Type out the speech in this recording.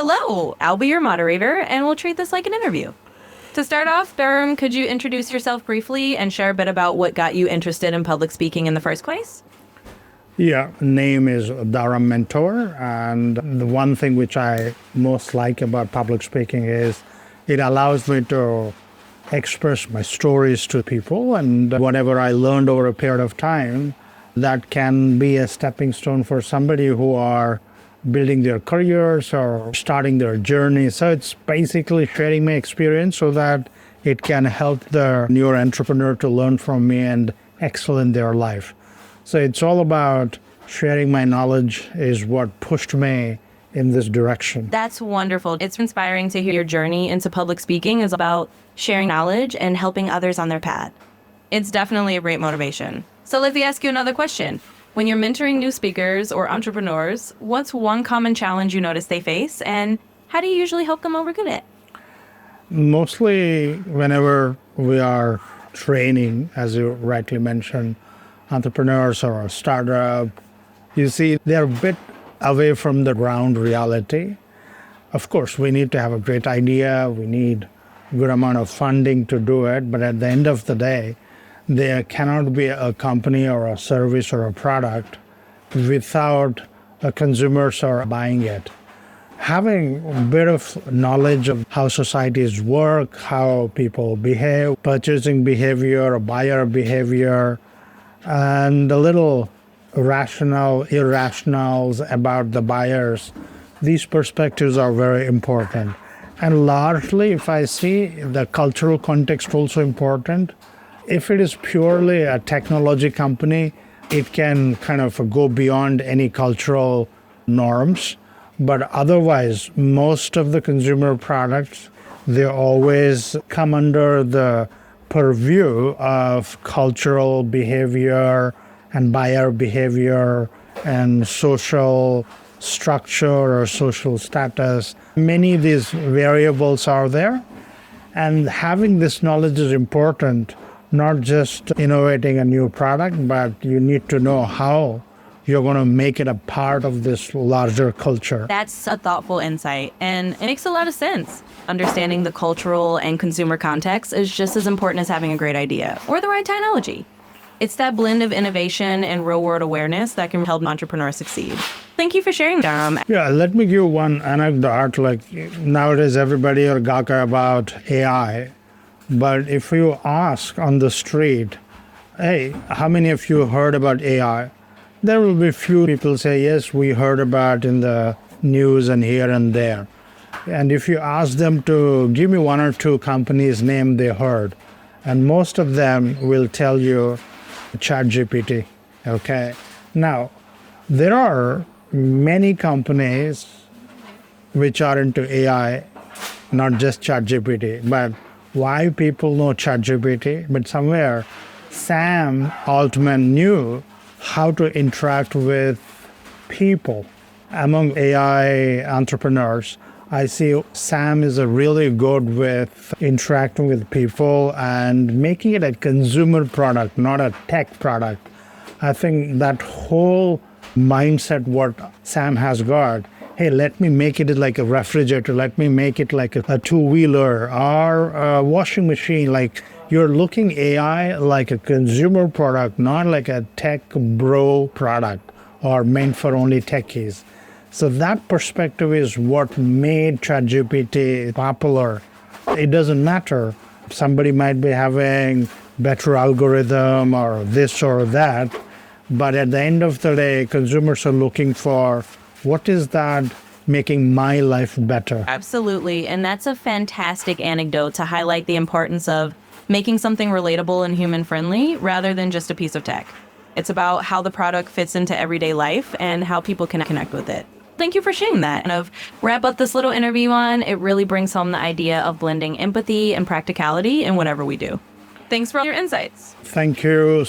Hello, I'll be your moderator, and we'll treat this like an interview. To start off, Dharam, could you introduce yourself briefly and share a bit about what got you interested in public speaking in the first place? Yeah, name is Dharam Mentor, and the one thing which I most like about public speaking is it allows me to express my stories to people, and whatever I learned over a period of time, that can be a stepping stone for somebody who are building their careers or starting their journey. So it's basically sharing my experience so that it can help the newer entrepreneur to learn from me and excel in their life. So it's all about sharing my knowledge is what pushed me in this direction. That's wonderful. It's inspiring to hear your journey into public speaking is about sharing knowledge and helping others on their path. It's definitely a great motivation. So let me ask you another question. When you're mentoring new speakers or entrepreneurs, what's one common challenge you notice they face, and how do you usually help them overcome it? Mostly whenever we are training, as you rightly mentioned, entrepreneurs or a startup, you see they're a bit away from the ground reality. Of course, we need to have a great idea. We need a good amount of funding to do it. But at the end of the day, there cannot be a company or a service or a product without consumers are buying it. Having a bit of knowledge of how societies work, how people behave, purchasing behavior, buyer behavior, and a little rational, irrationals about the buyers, these perspectives are very important. And largely, if I see the cultural context also important, if it is purely a technology company, it can kind of go beyond any cultural norms. But otherwise, most of the consumer products, they always come under the purview of cultural behavior and buyer behavior and social structure or social status. Many of these variables are there. And having this knowledge is important, not just innovating a new product, but you need to know how you're going to make it a part of this larger culture. That's a thoughtful insight, and it makes a lot of sense. Understanding the cultural and consumer context is just as important as having a great idea or the right technology. It's that blend of innovation and real-world awareness that can help entrepreneurs succeed. Thank you for sharing, Dharam. Yeah, let me give one anecdote. Like nowadays, everybody are gaga about AI. But if you ask on the street, hey, how many of you heard about AI? There will be few people say, yes, we heard about in the news and here and there. And if you ask them to give me one or two companies' name they heard, and most of them will tell you ChatGPT, okay? Now, there are many companies which are into AI, not just ChatGPT, but why people know ChatGPT, but somewhere Sam Altman knew how to interact with people. Among AI entrepreneurs, I see Sam is a really good with interacting with people and making it a consumer product, not a tech product. I think that whole mindset what Sam has got, hey, let me make it like a refrigerator, let me make it like a two-wheeler or a washing machine. Like you're looking AI like a consumer product, not like a tech bro product or meant for only techies. So that perspective is what made ChatGPT popular. It doesn't matter. Somebody might be having better algorithm or this or that, but at the end of the day, consumers are looking for what is that making my life better. Absolutely. And that's a fantastic anecdote to highlight the importance of making something relatable and human-friendly rather than just a piece of tech. It's about how the product fits into everyday life and how people can connect with it. Thank you for sharing that. And to wrap up this little interview on, it really brings home the idea of blending empathy and practicality in whatever we do. Thanks for all your insights. Thank you.